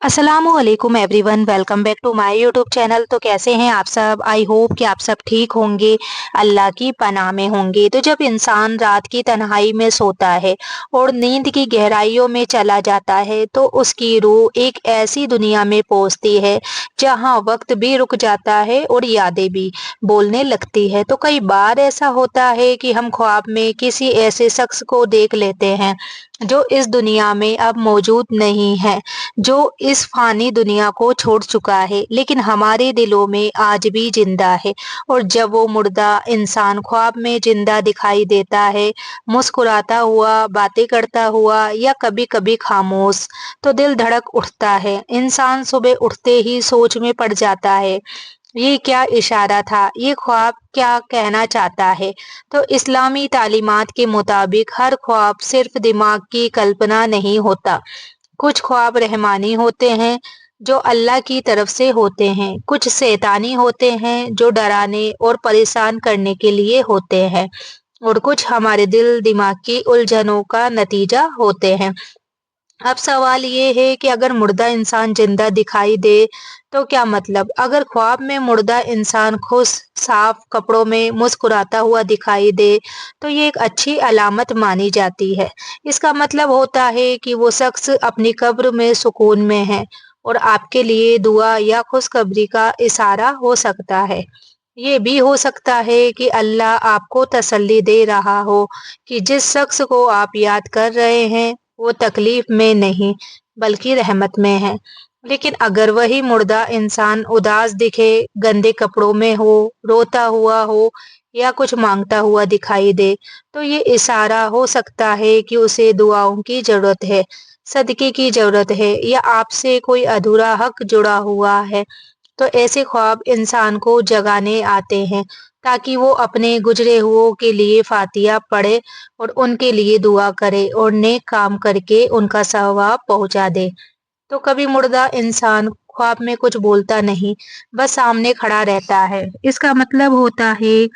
अस्सलामुअलैकुम everyone, welcome back to my YouTube channel. तो कैसे हैं आप सब? आई होप कि आप सब ठीक होंगे, अल्लाह की पनाह में होंगे। तो जब इंसान रात की तन्हाई में सोता है और नींद की गहराइयों में चला जाता है तो उसकी रूह एक ऐसी दुनिया में पहुंचती है जहां वक्त भी रुक जाता है और यादें भी बोलने लगती है। तो कई बार ऐसा होता है कि हम ख्वाब में किसी ऐसे शख्स को देख लेते हैं जो इस दुनिया में अब मौजूद नहीं है, जो इस फानी दुनिया को छोड़ चुका है, लेकिन हमारे दिलों में आज भी जिंदा है। और जब वो मुर्दा इंसान ख्वाब में जिंदा दिखाई देता है, मुस्कुराता हुआ, बातें करता हुआ या कभी कभी खामोश, तो दिल धड़क उठता है। इंसान सुबह उठते ही सोच में पड़ जाता है, ये क्या इशारा था, ये ख्वाब क्या कहना चाहता है। तो इस्लामी तालीमात के मुताबिक हर ख्वाब सिर्फ दिमाग की कल्पना नहीं होता। कुछ ख्वाब रहमानी होते हैं जो अल्लाह की तरफ से होते हैं, कुछ शैतानी होते हैं जो डराने और परेशान करने के लिए होते हैं, और कुछ हमारे दिल दिमाग की उलझनों का नतीजा होते हैं। अब सवाल ये है कि अगर मुर्दा इंसान जिंदा दिखाई दे तो क्या मतलब? अगर ख्वाब में मुर्दा इंसान खुश, साफ कपड़ों में मुस्कुराता हुआ दिखाई दे तो ये एक अच्छी अलामत मानी जाती है। इसका मतलब होता है कि वो शख्स अपनी कब्र में सुकून में है और आपके लिए दुआ या खुशखबरी का इशारा हो सकता है। ये भी हो सकता है कि अल्लाह आपको तसल्ली दे रहा हो कि जिस शख्स को आप याद कर रहे हैं वो तकलीफ में नहीं बल्कि रहमत में है। लेकिन अगर वही मुर्दा इंसान उदास दिखे, गंदे कपड़ों में हो, रोता हुआ हो या कुछ मांगता हुआ दिखाई दे, तो ये इशारा हो सकता है कि उसे दुआओं की जरूरत है, सदके की जरूरत है, या आपसे कोई अधूरा हक जुड़ा हुआ है। तो ऐसे ख्वाब इंसान को जगाने आते हैं ताकि वो अपने गुजरे हुओं के लिए फातिया पढ़े और उनके लिए दुआ करे और नेक काम करके उनका सवाब पहुंचा दे। तो कभी मुर्दा इंसान ख्वाब में कुछ बोलता नहीं, बस सामने खड़ा रहता है। इसका मतलब होता है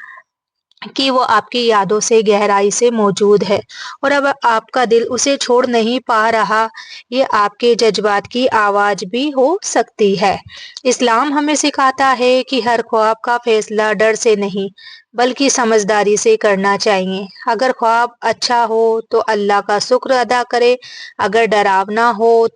कि वो आपकी यादों से गहराई से मौजूद है और अब आपका दिल उसे छोड़ नहीं पा रहा। ये आपके जज्बात की आवाज भी हो सकती है। इस्लाम हमें सिखाता है कि हर ख्वाब का फैसला डर से नहीं बल्कि समझदारी से करना चाहिए। अगर ख्वाब अच्छा हो तो अल्लाह का शुक्र अदा करे, अगर डरावना हो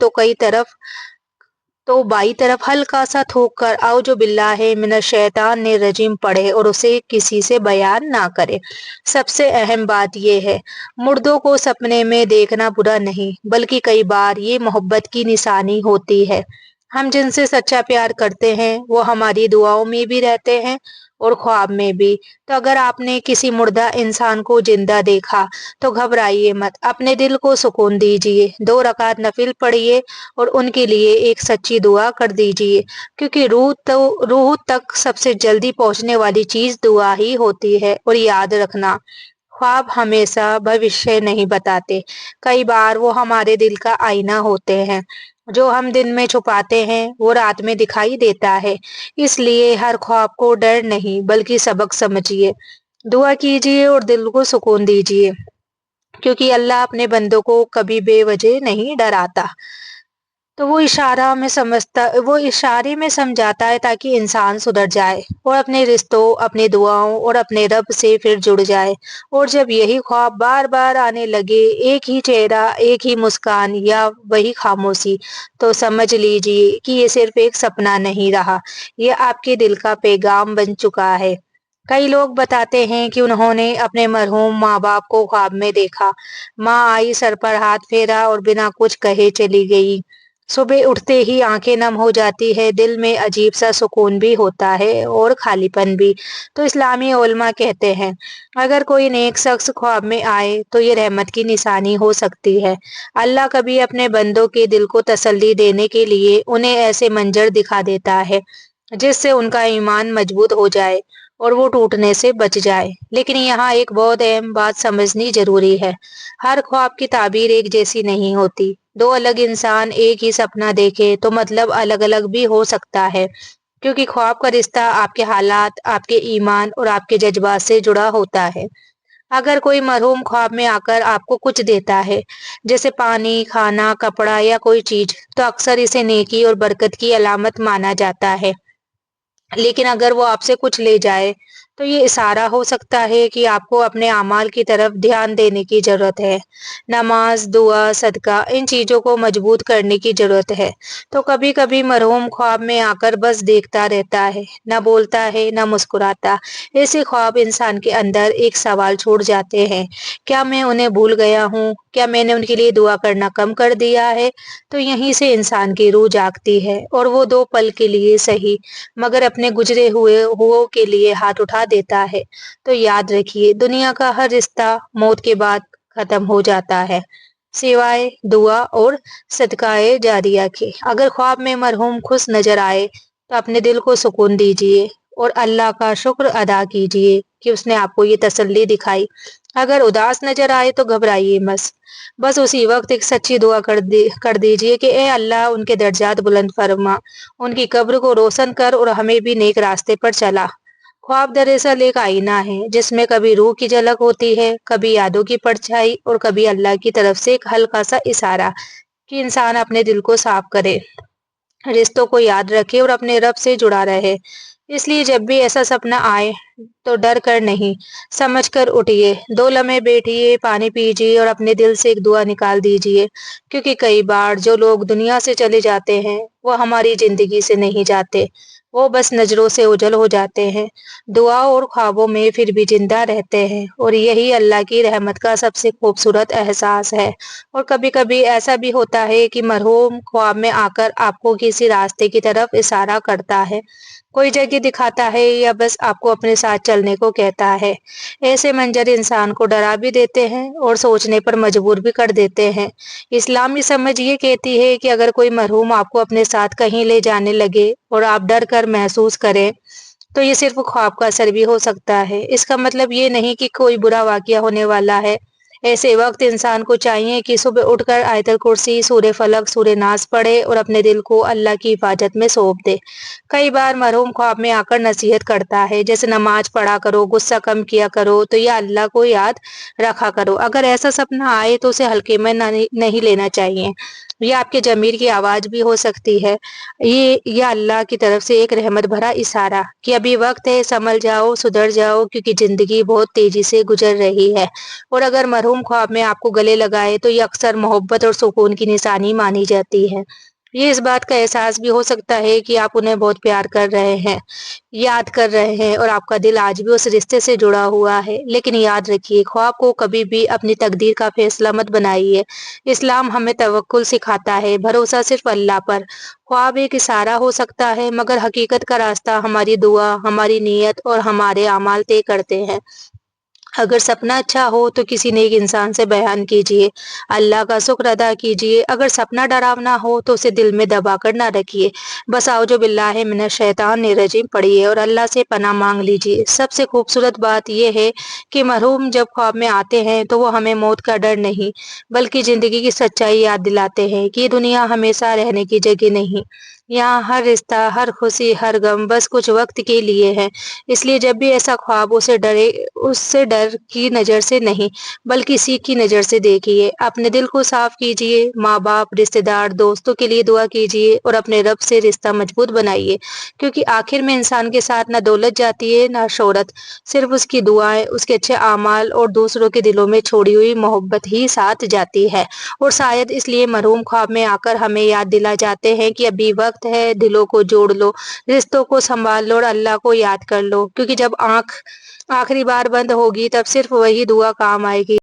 तो बाई तरफ हल्का सा थूक कर औजु बिल्लाहि मिनश शैतान ने रजीम पढ़े और उसे किसी से बयान ना करे। सबसे अहम बात यह है, मुर्दों को सपने में देखना बुरा नहीं बल्कि कई बार ये मोहब्बत की निशानी होती है। हम जिनसे सच्चा प्यार करते हैं वो हमारी दुआओं में भी रहते हैं और ख्वाब में भी। तो अगर आपने किसी मुर्दा इंसान को जिंदा देखा तो घबराइए मत, अपने दिल को सुकून दीजिए, 2 रकात नफिल पढ़िए और उनके लिए एक सच्ची दुआ कर दीजिए, क्योंकि रूह तक सबसे जल्दी पहुंचने वाली चीज दुआ ही होती है। और याद रखना, ख्वाब हमेशा भविष्य नहीं बताते, कई बार वो हमारे दिल का आईना होते हैं। जो हम दिन में छुपाते हैं वो रात में दिखाई देता है। इसलिए हर ख्वाब को डर नहीं बल्कि सबक समझिए, दुआ कीजिए और दिल को सुकून दीजिए, क्योंकि अल्लाह अपने बंदों को कभी बेवजह नहीं डराता। तो वो इशारे में समझाता है ताकि इंसान सुधर जाए और अपने रिश्तों, अपनी दुआओं और अपने रब से फिर जुड़ जाए। और जब यही ख्वाब बार बार आने लगे, एक ही चेहरा, एक ही मुस्कान या वही खामोशी, तो समझ लीजिए कि ये सिर्फ एक सपना नहीं रहा, ये आपके दिल का पैगाम बन चुका है। कई लोग बताते हैं कि उन्होंने अपने मरहूम माँ बाप को ख्वाब में देखा। माँ आई, सर पर हाथ फेरा और बिना कुछ कहे चली गई। सुबह उठते ही आंखें नम हो जाती है, दिल में अजीब सा सुकून भी होता है और खालीपन भी। तो इस्लामी उलमा कहते हैं, अगर कोई नेक शख्स ख्वाब में आए तो ये रहमत की निशानी हो सकती है। अल्लाह कभी अपने बंदों के दिल को तसल्ली देने के लिए उन्हें ऐसे मंजर दिखा देता है जिससे उनका ईमान मजबूत हो जाए और वो टूटने से बच जाए। लेकिन यहाँ एक बहुत अहम बात समझनी जरूरी है, हर ख्वाब की ताबीर एक जैसी नहीं होती। दो अलग इंसान एक ही सपना देखे तो मतलब अलग अलग भी हो सकता है, क्योंकि ख्वाब का रिश्ता आपके हालात, आपके ईमान और आपके जज्बात से जुड़ा होता है। अगर कोई मरहूम ख्वाब में आकर आपको कुछ देता है, जैसे पानी, खाना, कपड़ा या कोई चीज, तो अक्सर इसे नेकी और बरकत की अलामत माना जाता है। लेकिन अगर वो आपसे कुछ ले जाए, तो ये इशारा हो सकता है कि आपको अपने अमाल की तरफ ध्यान देने की ज़रूरत है। नमाज़, दुआ, सदका इन चीज़ों को मजबूत करने की ज़रूरत है। तो कभी-कभी मरहूम ख्वाब में आकर बस देखता रहता है, ना बोलता है, ना मुस्कुराता। ऐसे ख्वाब इंसान के अंदर एक सवाल छोड़ जाते हैं, क्या मैं उन्हें भूल गया हूँ? क्या मैंने उनके लिए दुआ करना कम कर दिया है? तो यहीं से इंसान की रूह जागती है और वो 2 पल के लिए सही मगर अपने गुजरे हुओं के लिए हाथ उठा देता है। तो याद रखिए, दुनिया का हर रिश्ता मौत के बाद खत्म हो जाता है, सिवाय दुआ और सदकाए जारिया के। अगर ख्वाब में मरहूम खुश नजर आए, तो अपने दिल को सुकून दीजिए और अल्लाह का शुक्र अदा कीजिए कि उसने आपको ये तसल्ली दिखाई। अगर उदास नजर आए तो घबराइए मत। बस उसी वक्त एक सच्ची दुआ कर दीजिए कि ए अल्लाह उनके दर्जात बुलंद फरमा, उनकी कब्र को रोशन कर और हमें भी नेक रास्ते पर चला। ख्वाब दरअसल एक आईना है जिसमें कभी रूह की झलक होती है, कभी यादों की परछाई और कभी अल्लाह की तरफ से एक हल्का सा इशारा कि इंसान अपने दिल को साफ करे, रिश्तों को याद रखे और अपने रब से जुड़ा रहे। इसलिए जब भी ऐसा सपना आए तो डर कर नहीं, समझ कर उठिए, 2 लम्हे बैठिए, पानी पीजिए और अपने दिल से एक दुआ निकाल दीजिए। क्योंकि कई बार जो लोग दुनिया से चले जाते हैं, वो हमारी ज़िंदगी से नहीं जाते, वो बस नज़रों से ओझल हो जाते हैं। दुआ और ख्वाबों में फिर भी ज़िंदा रहते हैं और यही अल्लाह की रहमत का सबसे खूबसूरत एहसास है। और कभी-कभी ऐसा भी होता है कि मरहूम ख्वाब में आकर आपको किसी रास्ते की तरफ इशारा करता है, कोई जगह दिखाता है या बस आपको अपने साथ चलने को कहता है। ऐसे मंजर इंसान को डरा भी देते हैं और सोचने पर मजबूर भी कर देते हैं। इस्लामी समझ ये कहती है कि अगर कोई मरहूम आपको अपने साथ कहीं ले जाने लगे और आप डर कर महसूस करें, तो ये सिर्फ ख्वाब का असर भी हो सकता है। इसका मतलब ये नहीं कि कोई बुरा वाक़या होने वाला है। ऐसे वक़्त इंसान को चाहिए कि सुबह उठकर आयतल कुर्सी, सूरह फलक, सूरह नास पढ़े और अपने दिल को अल्लाह की हिफाज़त में सौंप दे। कई बार मरहूम ख्वाब में आकर नसीहत करता है, जैसे नमाज़ पढ़ा करो, गुस्सा कम किया करो, तो या अल्लाह को याद रखा करो। अगर ऐसा सपना आए तो उसे हल्के में नहीं लेना चाहिए। ये आपके ज़मीर की आवाज़ भी हो सकती है। ये या अल्लाह की तरफ से एक रहमत भरा इशारा कि अभी वक्त है, संभल जाओ, सुधर जाओ क्योंकि ज़िंदगी बहुत तेज़ी से गुज़र रही है। और अगर मरहूम ख्वाब में आपको गले लगाए तो ये अक्सर मोहब्बत और सुकून की निशानी मानी जाती है। ये इस बात का एहसास भी हो सकता है कि आप उन्हें बहुत प्यार कर रहे हैं, याद कर रहे हैं और आपका दिल आज भी उस रिश्ते से जुड़ा हुआ है। लेकिन याद रखिए, ख्वाब को कभी भी अपनी तकदीर का फैसला मत बनाइए। इस्लाम हमें तवक्कुल सिखाता है, भरोसा सिर्फ अल्लाह पर। ख्वाब एक इशारा हो सकता है, मगर हकीकत का रास्ता हमारी दुआ, हमारी नीयत और हमारे अमाल तय करते हैं। अगर सपना अच्छा हो तो किसी नेक इंसान से बयान कीजिए, अल्लाह का शुक्र अदा कीजिए। अगर सपना डरावना हो तो उसे दिल में दबा कर ना रखिए। बस औज़ु बिल्लाहि मिनश शैतानिर रजीम पढ़िए और अल्लाह से पनाह मांग लीजिए। सबसे खूबसूरत बात यह है कि मरहूम जब ख्वाब में आते हैं तो वो हमें मौत का डर नहीं, बल्कि ज़िंदगी की सच्चाई याद दिलाते हैं कि ये दुनिया हमेशा रहने की जगह नहीं। यहाँ हर रिश्ता, हर खुशी, हर गम बस कुछ वक्त के लिए है। इसलिए जब भी ऐसा ख्वाब उससे डर की नज़र से नहीं, बल्कि सीख की नज़र से देखिए। अपने दिल को साफ कीजिए, माँ-बाप, रिश्तेदार, दोस्तों के लिए दुआ कीजिए और अपने रब से रिश्ता मजबूत बनाइए। क्योंकि आखिर में इंसान के साथ ना दौलत जाती है, ना शोहरत, सिर्फ उसकी दुआएं, उसके अच्छे आमाल और दूसरों के दिलों में छोड़ी हुई मोहब्बत ही साथ जाती है। और शायद इसलिए मरहूम ख्वाब में आकर हमें याद दिला जाते हैं कि अभी वक्त है, दिलों को जोड़ लो, रिश्तों को संभाल लो और अल्लाह को याद कर लो। क्योंकि जब आँख आखिरी बार बंद होगी तब सिर्फ वही दुआ काम आएगी।